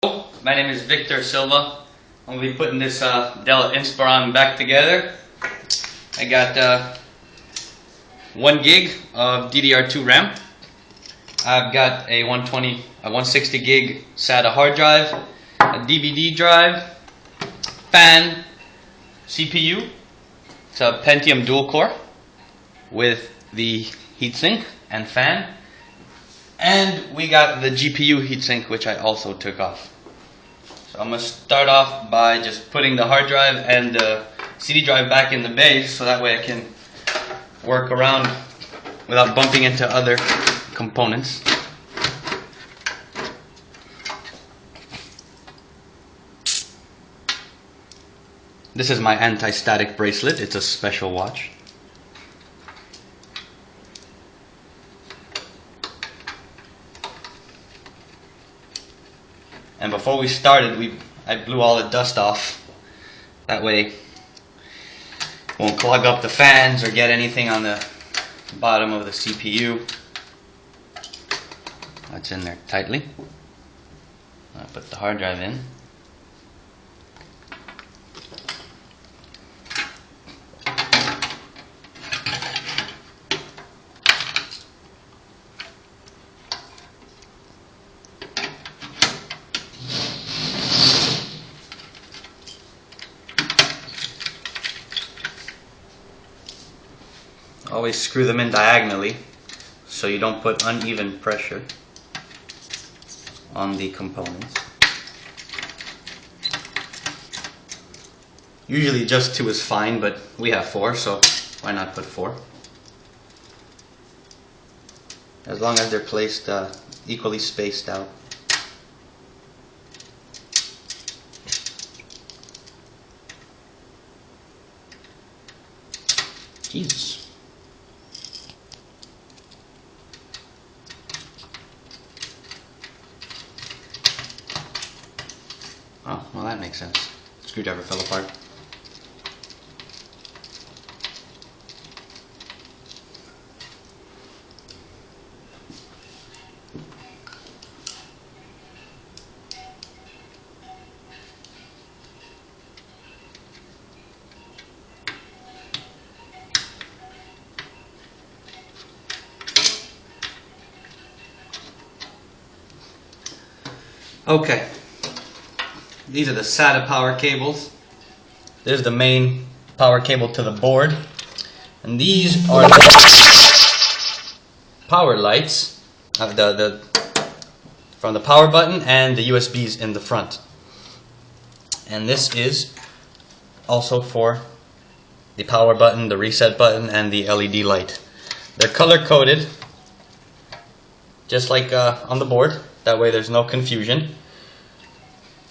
My name is Victor Silva. I'm going to be putting this Dell Inspiron back together. I got 1 gig of DDR2 RAM. I've got a 160 gig SATA hard drive, a DVD drive, fan, CPU. It's a Pentium dual core with the heatsink and fan. And we got the GPU heatsink, which I also took off. So I'm going to start off by just putting the hard drive and the CD drive back in the base, so that way I can work around without bumping into other components. This is my anti-static bracelet. It's a special watch. And before we started, I blew all the dust off. That way it won't clog up the fans or get anything on the bottom of the CPU. That's in there tightly. I'll put the hard drive in. Always screw them in diagonally so you don't put uneven pressure on the components. Usually just 2 is fine, but we have 4, so why not put 4? As long as they're placed equally spaced out. Jesus. Oh, well, that makes sense. Screwdriver fell apart. Okay. These are the SATA power cables. There's the main power cable to the board. And these are the power lights from the power button and the USBs in the front. And this is also for the power button, the reset button, and the LED light. They're color coded, just like on the board. That way there's no confusion.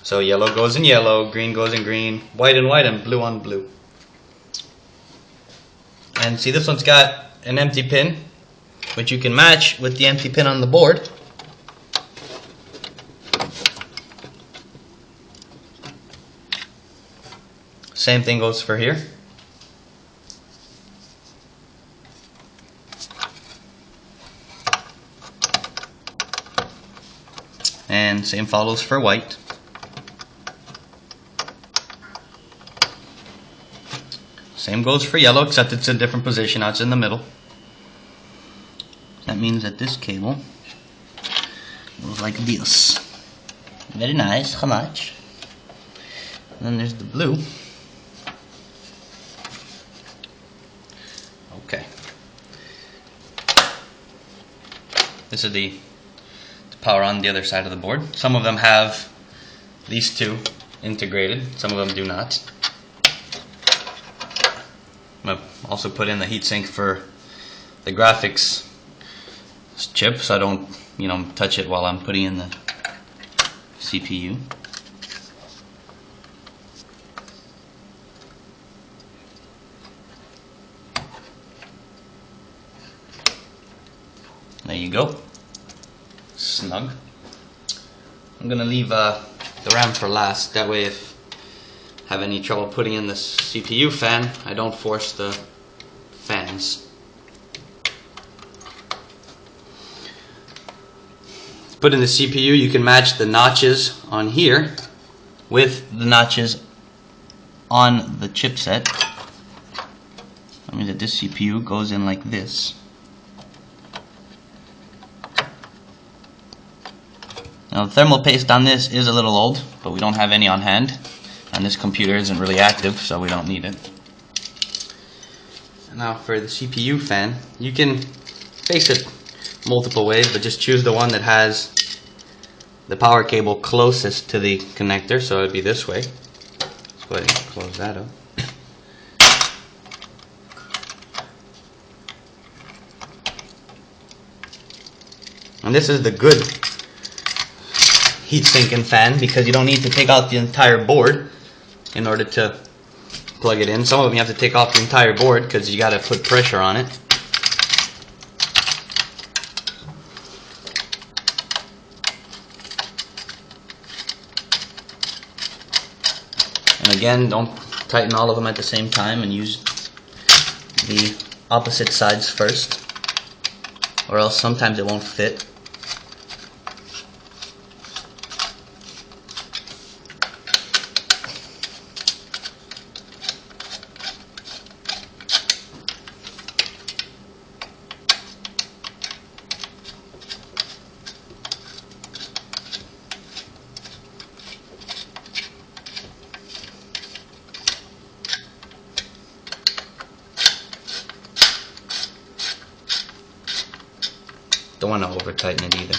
So yellow goes in yellow, green goes in green, white in white, and blue on blue. And see, this one's got an empty pin, which you can match with the empty pin on the board. Same thing goes for here. And same follows for white. Same goes for yellow, except it's a different position. Now it's in the middle. That means that this cable goes like this. Very nice. How much? And then there's the blue. Okay. This is the power on the other side of the board. Some of them have these 2 integrated. Some of them do not. I'm going to also put in the heatsink for the graphics chip, so I don't, touch it while I'm putting in the CPU. There you go. Snug. I'm going to leave the RAM for last. That way, if I have any trouble putting in the CPU fan, I don't force the fans. put in the CPU, you can match the notches on here with the notches on the chipset. I mean that this CPU goes in like this. Now the thermal paste on this is a little old, but we don't have any on hand, and this computer isn't really active, so we don't need it. Now for the CPU fan, you can face it multiple ways, but just choose the one that has the power cable closest to the connector, so it would be this way. Let's go ahead and close that up. And this is the good heat sinking fan because you don't need to take out the entire board in order to plug it in. Some of them you have to take off the entire board because you got to put pressure on it. And again, don't tighten all of them at the same time and use the opposite sides first, or else sometimes it won't fit. Don't want to over tighten it either.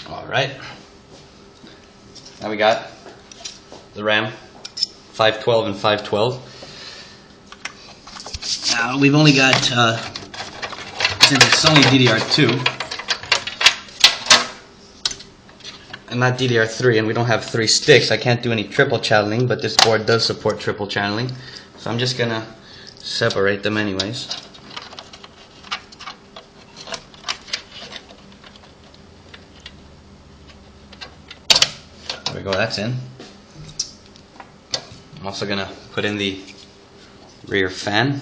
Alright. Now we got the RAM, 512 and 512. Now we've only got, since it's only DDR2, and not DDR3, and we don't have 3 sticks, I can't do any triple channeling, but this board does support triple channeling, so I'm just gonna separate them anyways. There we go, that's in. I'm also gonna put in the rear fan.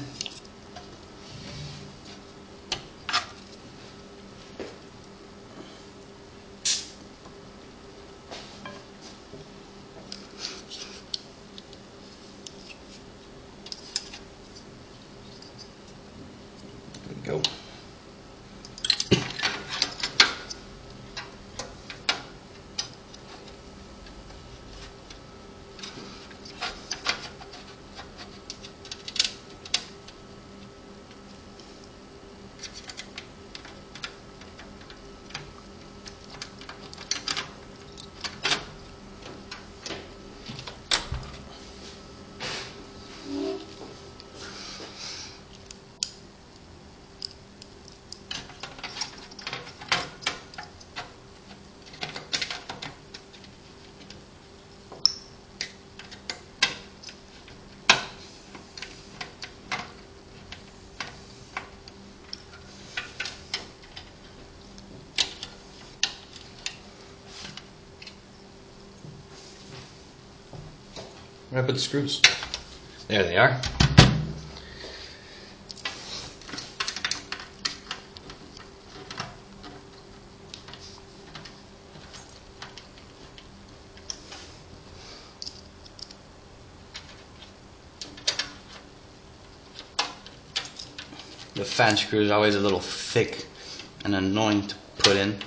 Go. Where do I put the screws? There they are. The fan screw is always a little thick and annoying to put in.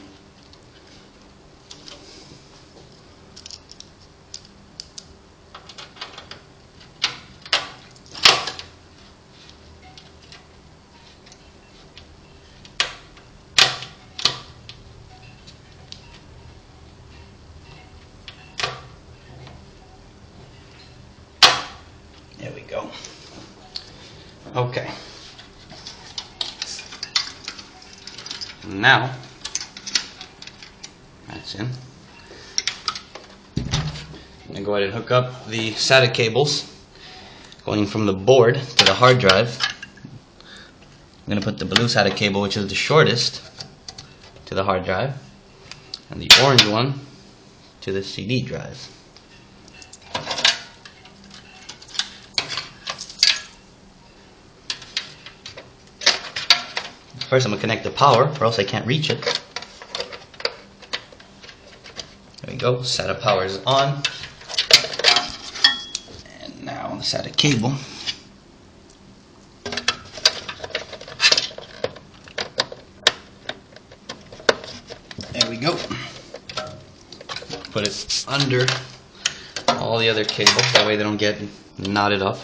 There we go. Okay. Now, that's in. I'm going to go ahead and hook up the SATA cables going from the board to the hard drive. I'm going to put the blue SATA cable, which is the shortest, to the hard drive, and the orange one to the CD drive. First I'm going to connect the power, or else I can't reach it. There we go, SATA power is on. And now the SATA cable. There we go. Put it under all the other cables, that way they don't get knotted up.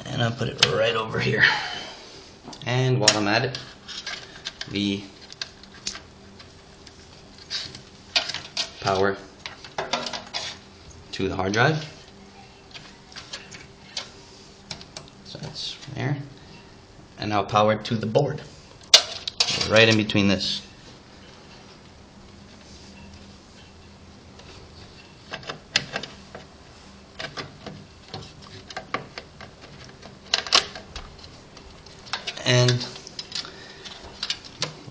And I'll put it right over here. And while I'm at it, the power to the hard drive. So that's there. And now power to the board. Right in between this. And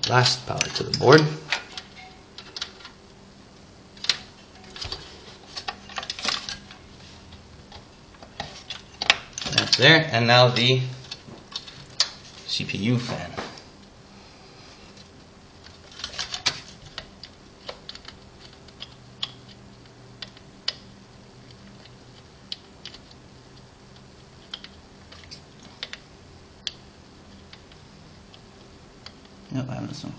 last power to the board. That's there. And now the CPU fan. Yep, I have this one.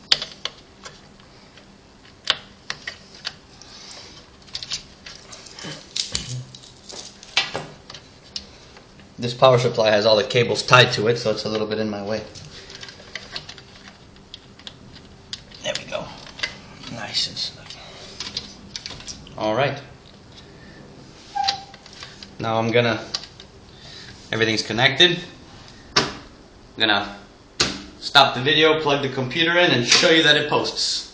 This power supply has all the cables tied to it, so it's a little bit in my way. There we go. Nice and snug. Alright. Now everything's connected. I'm gonna stop the video, plug the computer in, and show you that it posts.